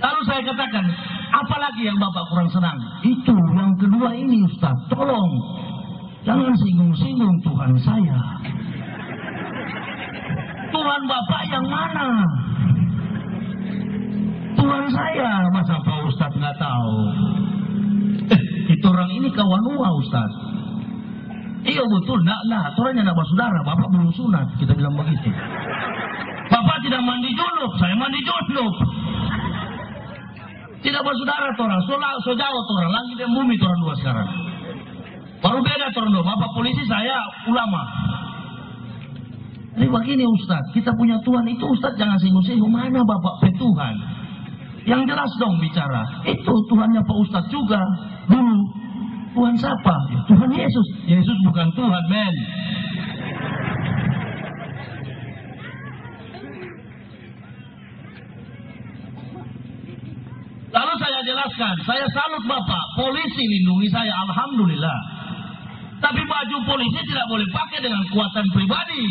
Lalu saya katakan, apalagi yang Bapak kurang senang? Itu yang kedua ini Ustaz, tolong jangan singgung-singgung Tuhan saya. Tuhan Bapak yang mana? Tuhan saya, masa Pak Ustaz nggak tahu? Itu orang ini kawanua Ustaz. Iya betul, nah, aturannya nak bersaudara, Bapak belum sunat, kita bilang begitu. Bapak tidak mandi junub, saya mandi junub. Tidak bersaudara orang, so jauh orang, langit dan bumi orang dua sekarang. Baru beda orang dua, Bapak polisi, saya ulama. Jadi begini Ustaz, kita punya Tuhan itu Ustaz jangan singgung-singgung, mana Bapak Tuhan? Yang jelas dong bicara, itu Tuhannya Pak Ustaz juga, dulu. Tuhan siapa? Ya, Tuhan Yesus. Yesus bukan Tuhan, men. Lalu saya jelaskan, saya salut Bapak, polisi lindungi saya, alhamdulillah. Tapi baju polisi tidak boleh pakai dengan kuatan pribadi.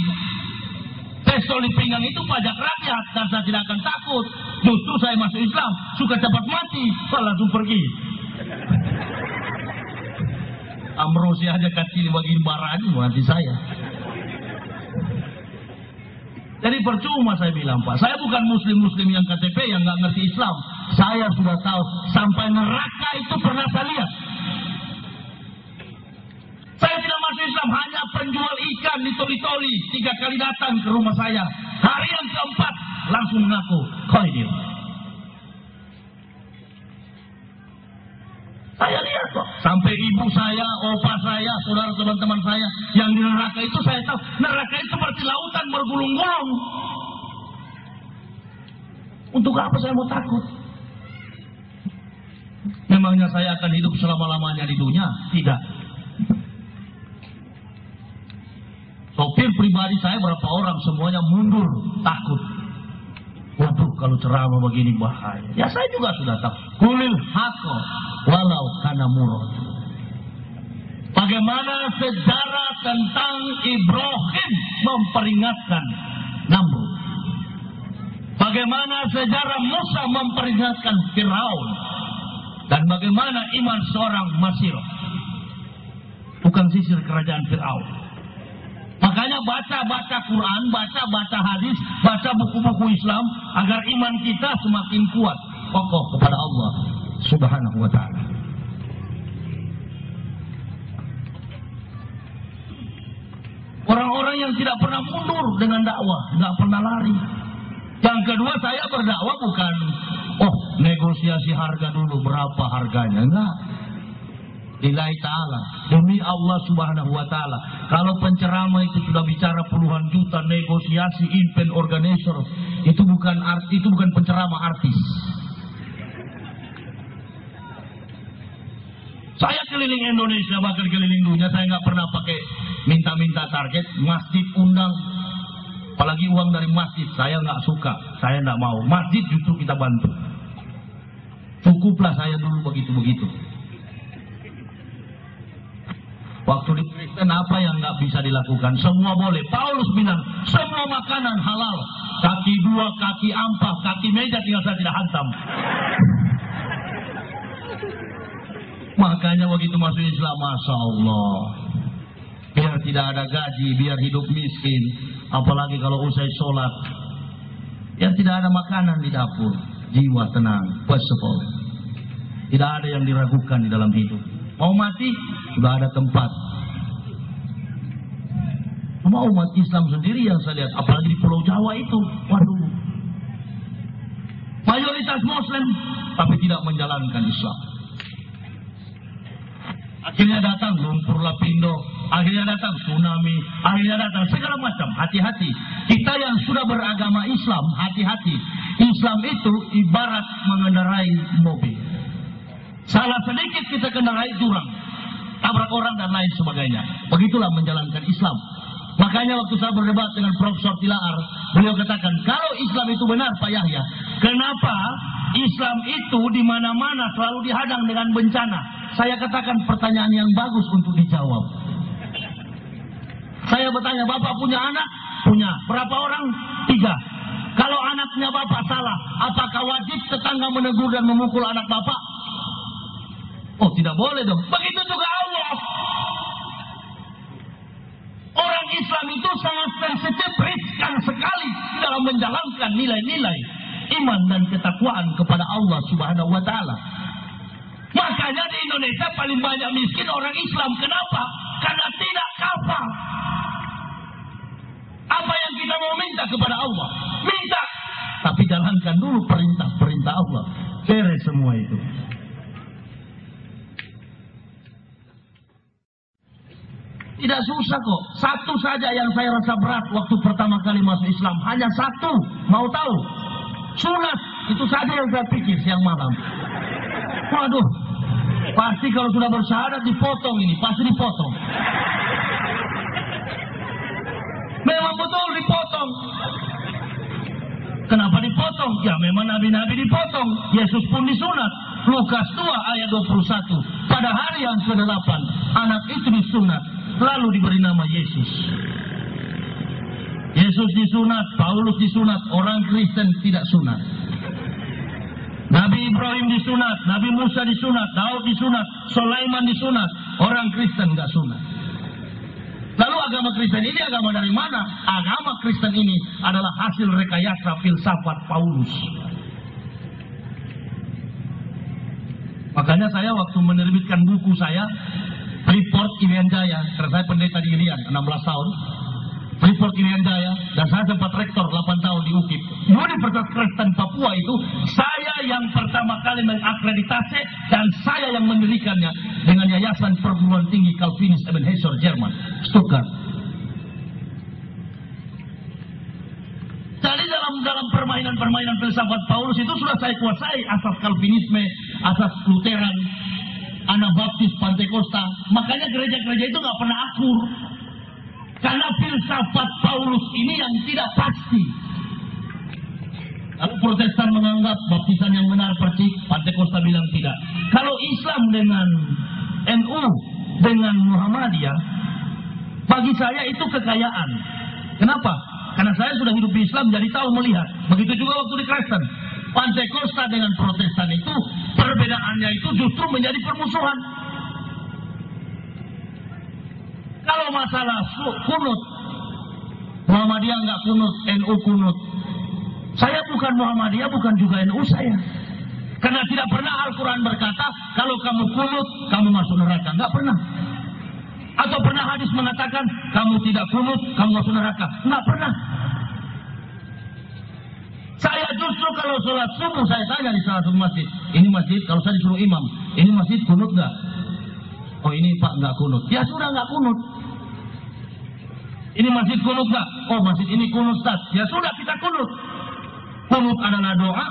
Pistol di pinggang itu pajak rakyat, dan saya tidak akan takut. Justru saya masuk Islam, suka cepat mati, saya langsung pergi. Amrosi aja kecil bagi barang mati saya. Jadi percuma saya bilang Pak, saya bukan muslim yang KTP yang nggak ngerti Islam. Saya sudah tahu sampai neraka itu pernah saya lihat. Saya tidak masuk Islam, hanya penjual ikan di toli-toli 3 kali datang ke rumah saya. Hari yang keempat langsung mengaku Khaidir. Saya lihat kok, sampai ibu saya, opa saya, saudara teman-teman saya yang di neraka itu saya tahu, neraka itu seperti lautan bergulung-gulung. Untuk apa saya mau takut? Memangnya saya akan hidup selama-lamanya di dunia? Tidak. Sopir pribadi saya berapa orang semuanya mundur, takut. Waduh, kalau ceramah begini bahaya. Ya saya juga sudah tahu. Kulil haqqa walau kana murad. Bagaimana sejarah tentang Ibrahim memperingatkan Namrud. Bagaimana sejarah Musa memperingatkan Firaun. Dan bagaimana iman seorang Masir. Bukan sisir kerajaan Firaun. Makanya baca Quran, baca hadis, baca buku-buku Islam agar iman kita semakin kuat, kokoh kepada Allah Subhanahu wa ta'ala. Orang-orang yang tidak pernah mundur dengan dakwah, nggak pernah lari. Yang kedua, saya berdakwah bukan negosiasi harga dulu, berapa harganya, enggak. Lillahi ta'ala, demi Allah Subhanahu wa ta'ala. Kalau penceramah itu sudah bicara puluhan juta, negosiasi, event organizer, itu bukan penceramah artis. Saya keliling Indonesia, bahkan keliling dunia, saya nggak pernah pakai minta-minta target. Masjid undang, apalagi uang dari masjid, saya nggak suka, saya nggak mau. Masjid justru kita bantu. Cukuplah saya dulu begitu-begitu. Waktu di Kristen apa yang nggak bisa dilakukan? Semua boleh. Paulus bilang semua makanan halal. Kaki 2, kaki ampah, kaki meja tinggal saya tidak hantam. Makanya begitu masuk Islam, Masya Allah. Biar tidak ada gaji, biar hidup miskin. Apalagi kalau usai sholat. Biar tidak ada makanan di dapur. Jiwa tenang, peaceful. Tidak ada yang diragukan di dalam hidup. Mau mati, sudah ada tempat. Cuma umat Islam sendiri yang saya lihat, apalagi di Pulau Jawa itu, waduh. Mayoritas Muslim, tapi tidak menjalankan Islam. Akhirnya datang lumpur lapindo, akhirnya datang tsunami, akhirnya datang segala macam. Hati-hati. Kita yang sudah beragama Islam, hati-hati. Islam itu ibarat mengendarai mobil. Salah sedikit kita kendarai jurang, tabrak orang dan lain sebagainya. Begitulah menjalankan Islam. Makanya waktu saya berdebat dengan Profesor Tilaar, beliau katakan, kalau Islam itu benar Pak Yahya, kenapa Islam itu di mana-mana selalu dihadang dengan bencana? Saya katakan pertanyaan yang bagus untuk dijawab. Saya bertanya, Bapak punya anak? Punya. Berapa orang? 3. Kalau anaknya bapak salah, apakah wajib tetangga menegur dan memukul anak bapak? Oh, tidak boleh dong. Begitu juga Allah. Orang Islam itu sangat sensitif, riskan sekali dalam menjalankan nilai-nilai iman dan ketakwaan kepada Allah Subhanahu wa taala. Makanya di Indonesia paling banyak miskin orang Islam. Kenapa? Karena tidak kafah. Apa yang kita mau minta kepada Allah? Minta. Tapi jalankan dulu perintah-perintah Allah. Beres semua itu. Tidak susah kok. Satu saja yang saya rasa berat waktu pertama kali masuk Islam. Hanya satu. Mau tahu? Sunat. Itu saja yang saya pikir siang malam. Waduh. Pasti kalau sudah bersyahadat dipotong ini. Pasti dipotong. Memang betul dipotong. Kenapa dipotong? Ya memang nabi-nabi dipotong. Yesus pun disunat. Lukas 2 ayat 21. Pada hari yang ke-8 anak itu disunat, lalu diberi nama Yesus. Yesus disunat, Paulus disunat, orang Kristen tidak sunat. Nabi Ibrahim disunat, Nabi Musa disunat, Daud disunat, Sulaiman disunat, orang Kristen nggak sunat. Lalu agama Kristen ini agama dari mana? Agama Kristen ini adalah hasil rekayasa filsafat Paulus. Makanya saya waktu menerbitkan buku saya, Freeport Irian Jaya, karena saya pendeta di Irian 16 tahun, Freeport Irian Jaya, dan saya sempat rektor 8 tahun di UKIP. Universitas Kristen Papua itu saya yang pertama kali mengakreditasi dan saya yang mendirikannya dengan Yayasan Perguruan Tinggi Calvinis Ebenezer Jerman, Stuttgart. Jadi dalam permainan filsafat Paulus itu sudah saya kuasai asas Calvinisme, asas Lutheran, Anabaptis, Pantekosta. Makanya gereja-gereja itu nggak pernah akur. Karena filsafat Paulus ini yang tidak pasti. Kalau Protestan menganggap baptisan yang benar percik, Pantekosta bilang tidak. Kalau Islam dengan NU, dengan Muhammadiyah, bagi saya itu kekayaan. Kenapa? Karena saya sudah hidup di Islam, jadi tahu melihat. Begitu juga waktu di Kristen. Pantekosta dengan Protestan itu, perbedaannya itu justru menjadi permusuhan. Kalau masalah kunut, Muhammadiyah nggak kunut, NU kunut. Saya bukan Muhammadiyah, bukan juga NU saya. Karena tidak pernah Al-Quran berkata, kalau kamu kunut, kamu masuk neraka. Nggak pernah. Atau pernah hadis mengatakan, kamu tidak kunut, kamu masuk neraka. Nggak pernah. Saya justru kalau sholat subuh, saya tanya di salah satu masjid. Ini masjid, kalau saya disuruh imam, ini masjid kunut nggak? Oh ini pak nggak kunut. Ya sudah nggak kunut. Ini masjid kunut nggak? Oh masjid ini kunut Ustaz. Ya sudah kita kunut. Kunut adalah doa.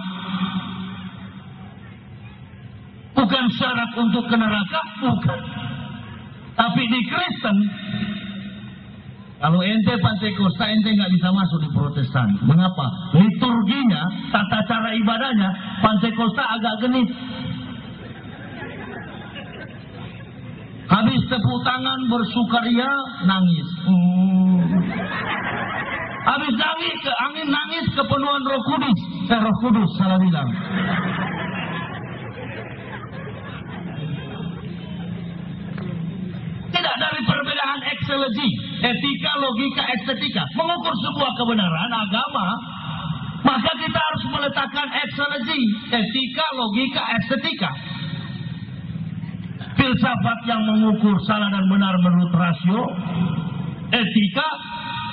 Bukan syarat untuk ke neraka, bukan. Tapi di Kristen, kalau ente Pantekosta, ente nggak bisa masuk di Protestan. Mengapa? Liturginya, tata cara ibadahnya, Pantekosta agak genit. Habis tepuk tangan bersukaria, nangis. Habis nangis kepenuhan Roh Kudus. Roh Kudus salah bilang. Tidak dari perbedaan ekseleji, etika, logika, estetika. Mengukur sebuah kebenaran agama, maka kita harus meletakkan ekseleji, etika, logika, estetika. Filsafat yang mengukur salah dan benar menurut rasio, etika,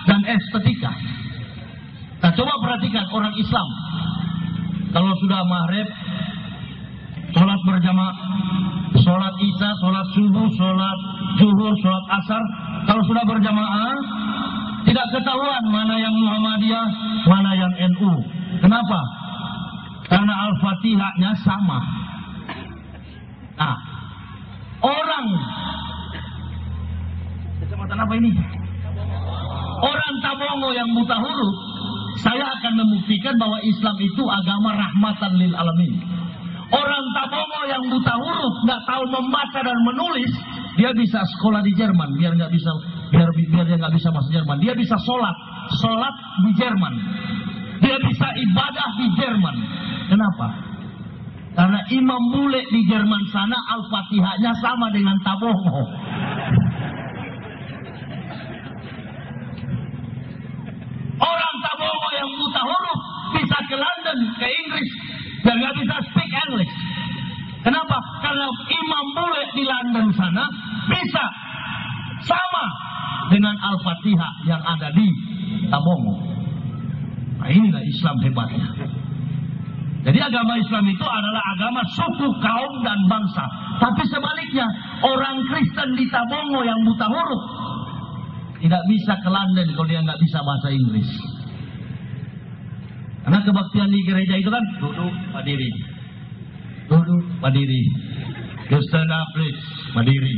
dan estetika. Nah coba perhatikan orang Islam. Kalau sudah maghrib, sholat berjamaah, sholat isya, sholat subuh, sholat zuhur, sholat asar. Kalau sudah berjamaah, tidak ketahuan mana yang Muhammadiyah, mana yang NU. Kenapa? Karena Al-Fatihahnya sama. Nah, orang kecamatan apa ini? Orang Tabongo yang buta huruf, saya akan membuktikan bahwa Islam itu agama rahmatan lil alamin. Orang Tabongo yang buta huruf, nggak tahu membaca dan menulis, dia bisa sekolah di Jerman, biar dia nggak bisa masuk Jerman. Dia bisa sholat di Jerman. Dia bisa ibadah di Jerman. Kenapa? Karena imam bule di Jerman sana Al-Fatihahnya sama dengan Tabongo. Orang Tabongo yang buta huruf bisa ke London, ke Inggris, dan nggak bisa speak English. Kenapa? Karena imam bule di London sana bisa sama dengan Al-Fatihah yang ada di Tabongo. Nah, inilah Islam hebatnya. Jadi agama Islam itu adalah agama suku, kaum, dan bangsa. Tapi sebaliknya, orang Kristen di Tabongo yang buta huruf tidak bisa ke London kalau dia nggak bisa bahasa Inggris. Karena kebaktian di gereja itu kan duduk, berdiri, duduk, berdiri, you stand up please, berdiri,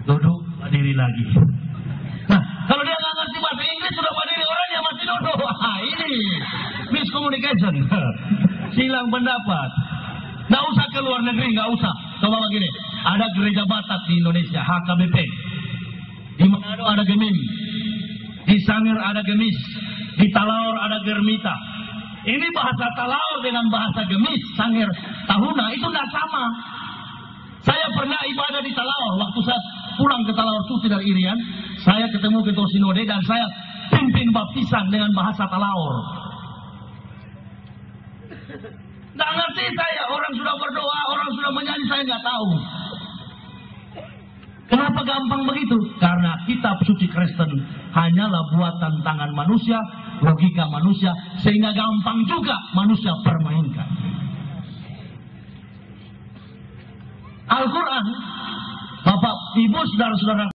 duduk, berdiri lagi. Nah, kalau dia nggak ngerti bahasa Inggris sudah berdiri, orangnya masih duduk. Wah, ini miscommunication, silang pendapat. Nggak usah ke luar negeri, nggak usah. Coba begini, ada gereja Batak di Indonesia, HKBP. Di Manado ada Gemim, di Sangir ada Gemis, di Talaor ada Germita. Ini bahasa Talaor dengan bahasa Gemis, Sangir, Tahuna itu tidak sama. Saya pernah ibadah di Talaor waktu saya pulang ke Talaor cuti dari Irian. Saya ketemu Ketua Sinode dan saya pimpin baptisan dengan bahasa Talaor. Nggak ngerti saya, orang sudah berdoa, orang sudah menyanyi, saya nggak tahu. Kenapa gampang begitu? Karena kitab suci Kristen hanyalah buatan tangan manusia, logika manusia, sehingga gampang juga manusia permainkan. Al-Quran, Bapak, Ibu, saudara-saudara